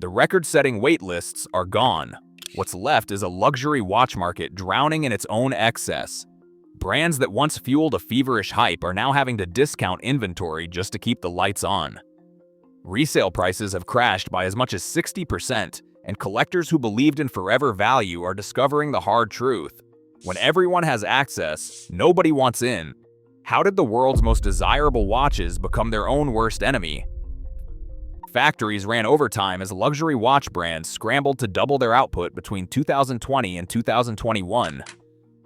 The record-setting wait lists are gone. What's left is a luxury watch market drowning in its own excess. Brands that once fueled a feverish hype are now having to discount inventory just to keep the lights on. Resale prices have crashed by as much as 60%, and collectors who believed in forever value are discovering the hard truth. When everyone has access, nobody wants in. How did the world's most desirable watches become their own worst enemy? Factories ran overtime as luxury watch brands scrambled to double their output between 2020 and 2021.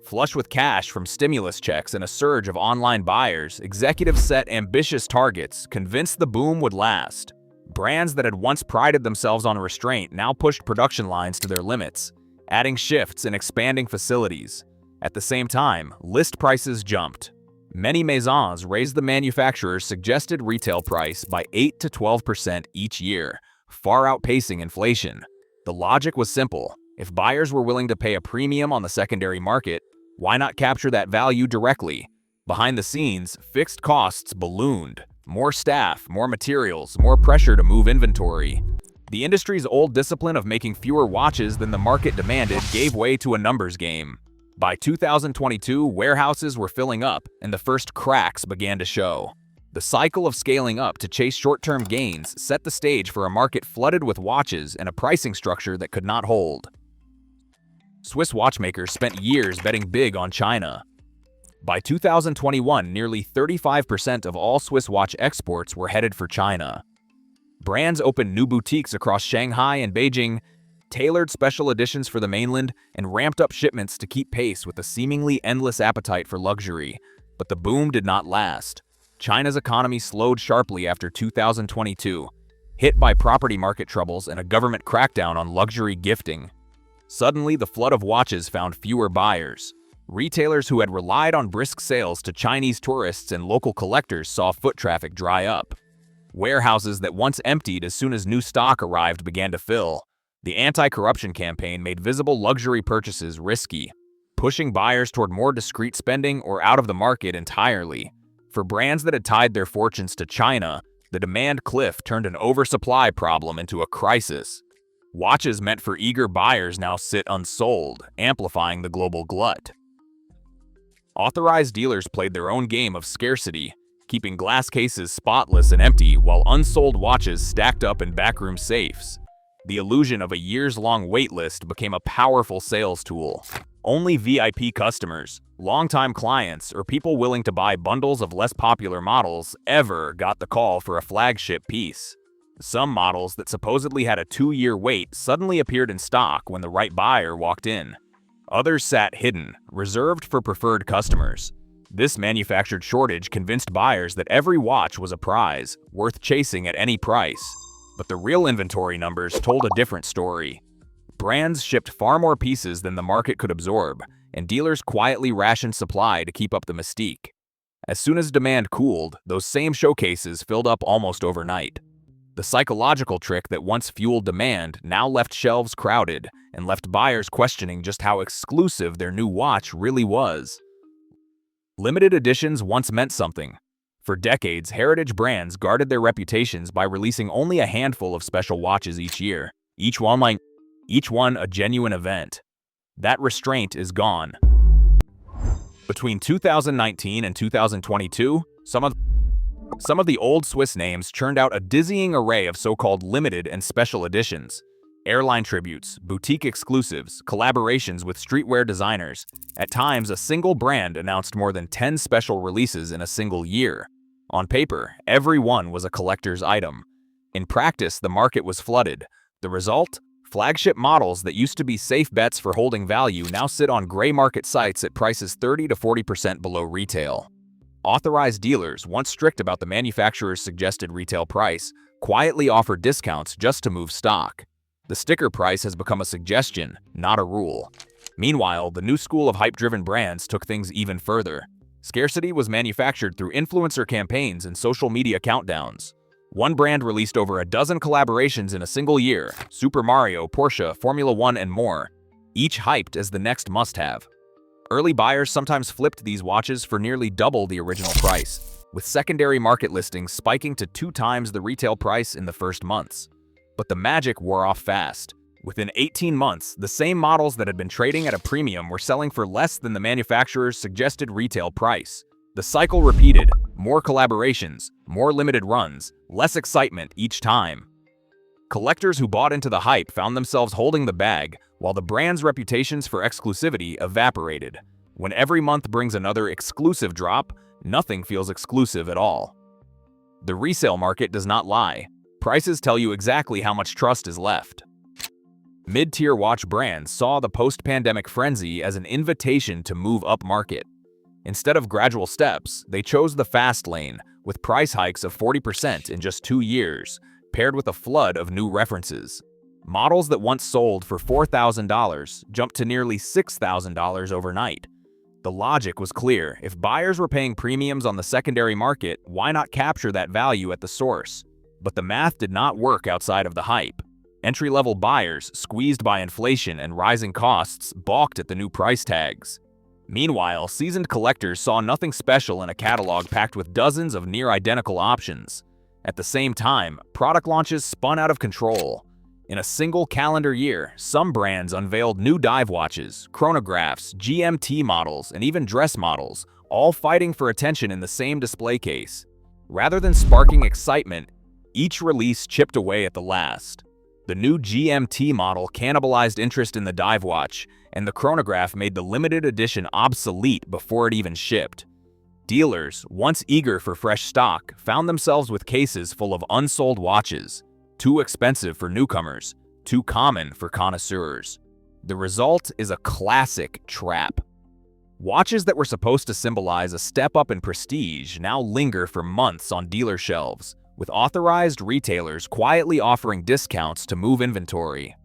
Flush with cash from stimulus checks and a surge of online buyers, executives set ambitious targets, convinced the boom would last. Brands that had once prided themselves on restraint now pushed production lines to their limits, adding shifts and expanding facilities. At the same time, list prices jumped. Many maisons raised the manufacturer's suggested retail price by 8 to 12% each year, far outpacing inflation. The logic was simple. If buyers were willing to pay a premium on the secondary market, why not capture that value directly? Behind the scenes, fixed costs ballooned. More staff, more materials, more pressure to move inventory. The industry's old discipline of making fewer watches than the market demanded gave way to a numbers game. By 2022, warehouses were filling up, and the first cracks began to show. The cycle of scaling up to chase short-term gains set the stage for a market flooded with watches and a pricing structure that could not hold. Swiss watchmakers spent years betting big on China. By 2021, nearly 35% of all Swiss watch exports were headed for China. Brands opened new boutiques across Shanghai and Beijing, tailored special editions for the mainland, and ramped up shipments to keep pace with the seemingly endless appetite for luxury. But the boom did not last. China's economy slowed sharply after 2022, hit by property market troubles and a government crackdown on luxury gifting. Suddenly, the flood of watches found fewer buyers. Retailers who had relied on brisk sales to Chinese tourists and local collectors saw foot traffic dry up. Warehouses that once emptied as soon as new stock arrived began to fill. The anti-corruption campaign made visible luxury purchases risky, pushing buyers toward more discreet spending or out of the market entirely. For brands that had tied their fortunes to China, the demand cliff turned an oversupply problem into a crisis. Watches meant for eager buyers now sit unsold, amplifying the global glut. Authorized dealers played their own game of scarcity, keeping glass cases spotless and empty while unsold watches stacked up in backroom safes. The illusion of a years-long waitlist became a powerful sales tool. Only VIP customers, longtime clients, or people willing to buy bundles of less popular models ever got the call for a flagship piece. Some models that supposedly had a 2-year wait suddenly appeared in stock when the right buyer walked in. Others sat hidden, reserved for preferred customers. This manufactured shortage convinced buyers that every watch was a prize, worth chasing at any price. But the real inventory numbers told a different story. Brands shipped far more pieces than the market could absorb, and dealers quietly rationed supply to keep up the mystique. As soon as demand cooled, those same showcases filled up almost overnight. The psychological trick that once fueled demand now left shelves crowded and left buyers questioning just how exclusive their new watch really was. Limited editions once meant something. For decades, heritage brands guarded their reputations by releasing only a handful of special watches each year, each one a genuine event. That restraint is gone. Between 2019 and 2022, some of the old Swiss names churned out a dizzying array of so-called limited and special editions. Airline tributes, boutique exclusives, collaborations with streetwear designers. At times, a single brand announced more than 10 special releases in a single year. On paper, every one was a collector's item. In practice, the market was flooded. The result? Flagship models that used to be safe bets for holding value now sit on gray market sites at prices 30 to 40% below retail. Authorized dealers, once strict about the manufacturer's suggested retail price, quietly offer discounts just to move stock. The sticker price has become a suggestion, not a rule. Meanwhile, the new school of hype-driven brands took things even further. Scarcity was manufactured through influencer campaigns and social media countdowns. One brand released over a dozen collaborations in a single year: Super Mario, Porsche, Formula One, and more, each hyped as the next must-have. Early buyers sometimes flipped these watches for nearly double the original price, with secondary market listings spiking to 2 times the retail price in the first months. But the magic wore off fast. Within 18 months, the same models that had been trading at a premium were selling for less than the manufacturer's suggested retail price. The cycle repeated: more collaborations, more limited runs, less excitement each time. Collectors who bought into the hype found themselves holding the bag, while the brand's reputations for exclusivity evaporated. When every month brings another exclusive drop, nothing feels exclusive at all. The resale market does not lie. Prices tell you exactly how much trust is left. Mid-tier watch brands saw the post-pandemic frenzy as an invitation to move up market. Instead of gradual steps, they chose the fast lane, with price hikes of 40% in just 2 years, paired with a flood of new references. Models that once sold for $4,000 jumped to nearly $6,000 overnight. The logic was clear: if buyers were paying premiums on the secondary market, why not capture that value at the source? But the math did not work outside of the hype. Entry-level buyers, squeezed by inflation and rising costs, balked at the new price tags. Meanwhile, seasoned collectors saw nothing special in a catalog packed with dozens of near-identical options. At the same time, product launches spun out of control. In a single calendar year, some brands unveiled new dive watches, chronographs, GMT models, and even dress models, all fighting for attention in the same display case. Rather than sparking excitement, each release chipped away at the last. The new GMT model cannibalized interest in the dive watch, and the chronograph made the limited edition obsolete before it even shipped. Dealers, once eager for fresh stock, found themselves with cases full of unsold watches, too expensive for newcomers, too common for connoisseurs. The result is a classic trap. Watches that were supposed to symbolize a step up in prestige now linger for months on dealer shelves, with authorized retailers quietly offering discounts to move inventory.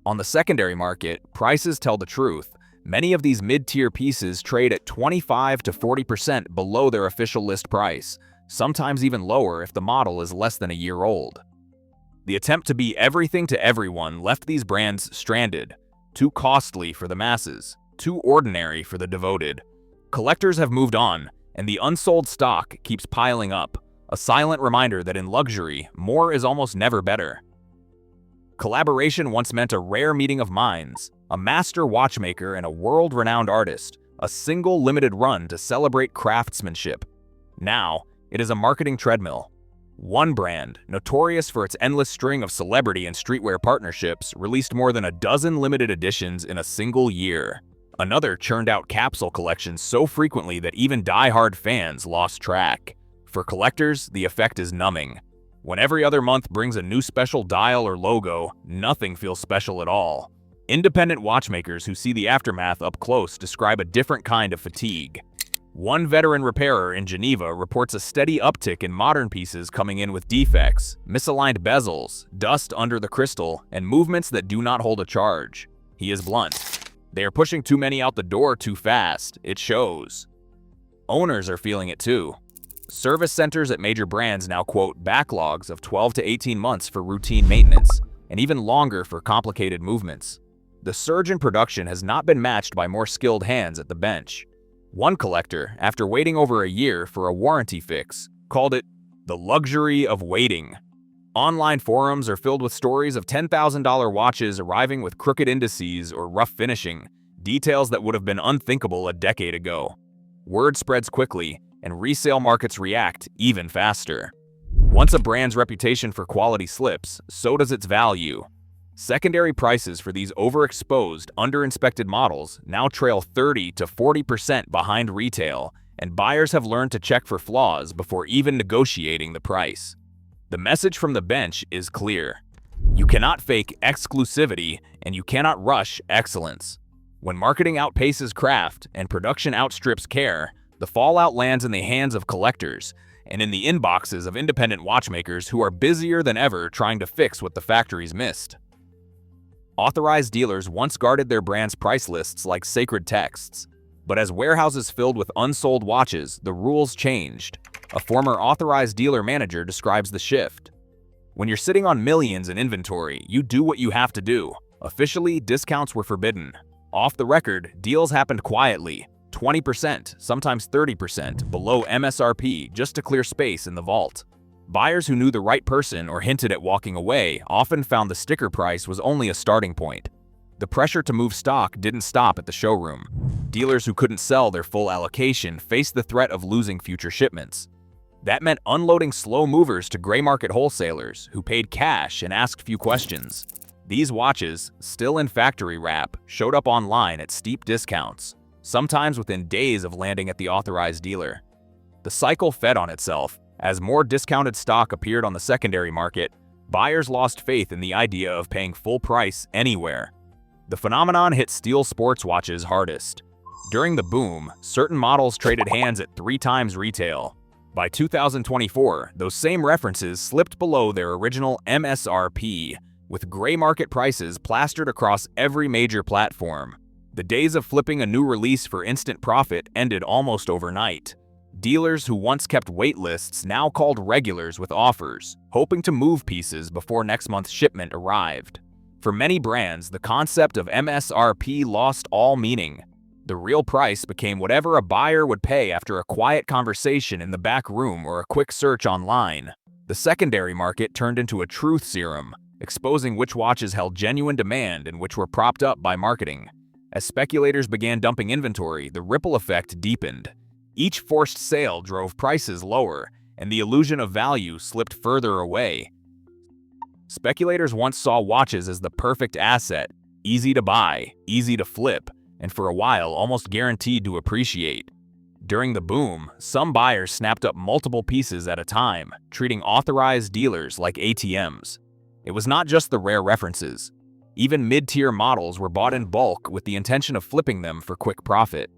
On the secondary market, prices tell the truth. Many of these mid-tier pieces trade at 25 to 40% below their official list price, sometimes even lower if the model is less than a year old. The attempt to be everything to everyone left these brands stranded, too costly for the masses, too ordinary for the devoted. Collectors have moved on, and the unsold stock keeps piling up, a silent reminder that in luxury, more is almost never better. Collaboration once meant a rare meeting of minds, a master watchmaker and a world-renowned artist, a single limited run to celebrate craftsmanship. Now, it is a marketing treadmill. One brand, notorious for its endless string of celebrity and streetwear partnerships, released more than a dozen limited editions in a single year. Another churned out capsule collections so frequently that even die-hard fans lost track. For collectors, the effect is numbing. When every other month brings a new special dial or logo, nothing feels special at all. Independent watchmakers who see the aftermath up close describe a different kind of fatigue. One veteran repairer in Geneva reports a steady uptick in modern pieces coming in with defects, misaligned bezels, dust under the crystal, and movements that do not hold a charge. He is blunt. They are pushing too many out the door too fast. It shows. Owners are feeling it too. Service centers at major brands now quote backlogs of 12 to 18 months for routine maintenance, and even longer for complicated movements. The surge in production has not been matched by more skilled hands at the bench. One collector, after waiting over a year for a warranty fix, called it the luxury of waiting. Online forums are filled with stories of $10,000 watches arriving with crooked indices or rough finishing, details that would have been unthinkable a decade ago. Word spreads quickly, and resale markets react even faster. Once a brand's reputation for quality slips, so does its value. Secondary prices for these overexposed, underinspected models now trail 30 to 40% behind retail, and buyers have learned to check for flaws before even negotiating the price. The message from the bench is clear. You cannot fake exclusivity, and you cannot rush excellence. When marketing outpaces craft and production outstrips care, the fallout lands in the hands of collectors and in the inboxes of independent watchmakers who are busier than ever trying to fix what the factories missed. Authorized dealers once guarded their brand's price lists like sacred texts, but as warehouses filled with unsold watches, the rules changed. A former authorized dealer manager describes the shift. When you're sitting on millions in inventory, you do what you have to do. Officially, discounts were forbidden. Off the record, deals happened quietly, 20%, sometimes 30% below MSRP just to clear space in the vault. Buyers who knew the right person or hinted at walking away often found the sticker price was only a starting point. The pressure to move stock didn't stop at the showroom. Dealers who couldn't sell their full allocation faced the threat of losing future shipments. That meant unloading slow movers to gray market wholesalers who paid cash and asked few questions. These watches, still in factory wrap, showed up online at steep discounts, sometimes within days of landing at the authorized dealer. The cycle fed on itself. As more discounted stock appeared on the secondary market, buyers lost faith in the idea of paying full price anywhere. The phenomenon hit steel sports watches hardest. During the boom, certain models traded hands at 3 times retail. By 2024, those same references slipped below their original MSRP, with gray market prices plastered across every major platform. The days of flipping a new release for instant profit ended almost overnight. Dealers who once kept wait lists now called regulars with offers, hoping to move pieces before next month's shipment arrived. For many brands, the concept of MSRP lost all meaning. The real price became whatever a buyer would pay after a quiet conversation in the back room or a quick search online. The secondary market turned into a truth serum, exposing which watches held genuine demand and which were propped up by marketing. As speculators began dumping inventory, the ripple effect deepened. Each forced sale drove prices lower, and the illusion of value slipped further away. Speculators once saw watches as the perfect asset, easy to buy, easy to flip, and for a while almost guaranteed to appreciate. During the boom, some buyers snapped up multiple pieces at a time, treating authorized dealers like ATMs. It was not just the rare references. Even mid-tier models were bought in bulk with the intention of flipping them for quick profit.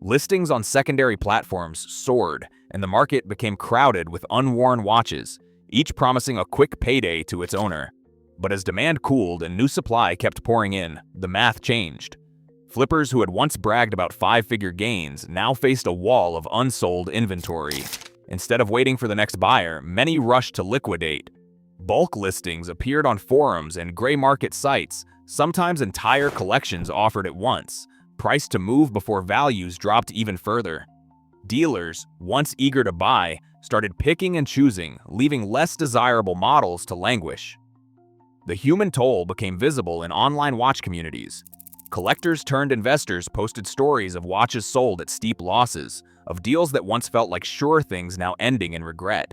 Listings on secondary platforms soared, and the market became crowded with unworn watches, each promising a quick payday to its owner. But as demand cooled and new supply kept pouring in, the math changed. Flippers who had once bragged about 5-figure gains now faced a wall of unsold inventory. Instead of waiting for the next buyer, many rushed to liquidate. Bulk listings appeared on forums and gray market sites, sometimes entire collections offered at once, priced to move before values dropped even further. Dealers, once eager to buy, started picking and choosing, leaving less desirable models to languish. The human toll became visible in online watch communities. Collectors turned investors posted stories of watches sold at steep losses, of deals that once felt like sure things now ending in regret.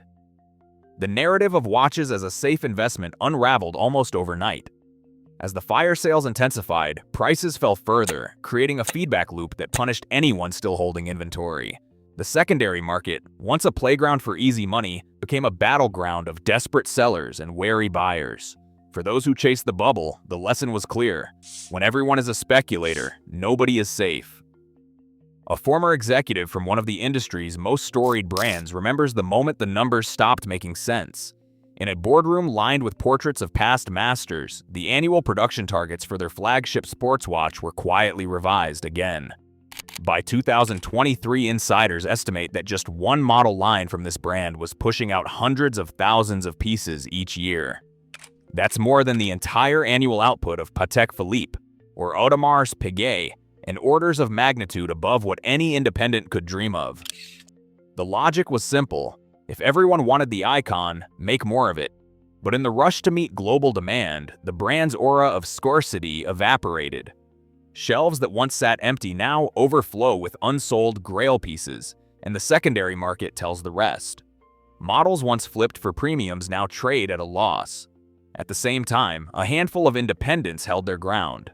The narrative of watches as a safe investment unraveled almost overnight. As the fire sales intensified, prices fell further, creating a feedback loop that punished anyone still holding inventory. The secondary market, once a playground for easy money, became a battleground of desperate sellers and wary buyers. For those who chased the bubble, the lesson was clear. When everyone is a speculator, nobody is safe. A former executive from one of the industry's most storied brands remembers the moment the numbers stopped making sense. In a boardroom lined with portraits of past masters, the annual production targets for their flagship sports watch were quietly revised again. By 2023, insiders estimate that just one model line from this brand was pushing out hundreds of thousands of pieces each year. That's more than the entire annual output of Patek Philippe or Audemars Piguet, and orders of magnitude above what any independent could dream of. The logic was simple. If everyone wanted the icon, make more of it. But in the rush to meet global demand, the brand's aura of scarcity evaporated. Shelves that once sat empty now overflow with unsold grail pieces, and the secondary market tells the rest. Models once flipped for premiums now trade at a loss. At the same time, a handful of independents held their ground.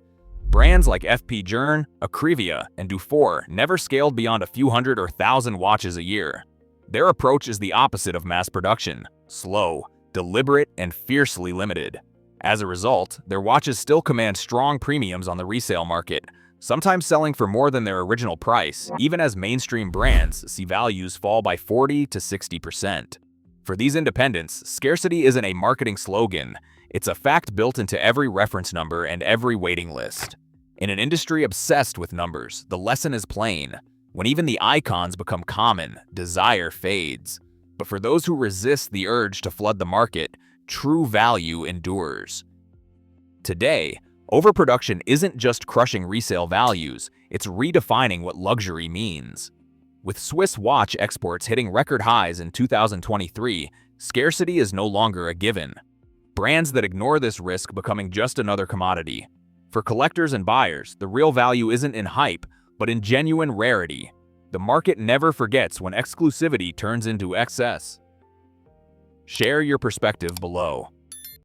Brands like FP Journe, Acrivia, and Dufour never scaled beyond a few hundred or thousand watches a year. Their approach is the opposite of mass production: slow, deliberate, and fiercely limited. As a result, their watches still command strong premiums on the resale market, sometimes selling for more than their original price, even as mainstream brands see values fall by 40 to 60%. For these independents, scarcity isn't a marketing slogan, it's a fact built into every reference number and every waiting list. In an industry obsessed with numbers, the lesson is plain. When even the icons become common, desire fades. But for those who resist the urge to flood the market, true value endures. Today, overproduction isn't just crushing resale values, it's redefining what luxury means. With Swiss watch exports hitting record highs in 2023, Scarcity is no longer a given. Brands that ignore this risk becoming just another commodity. For collectors and buyers, the real value isn't in hype, but in genuine rarity. The market never forgets when exclusivity turns into excess. Share your perspective below.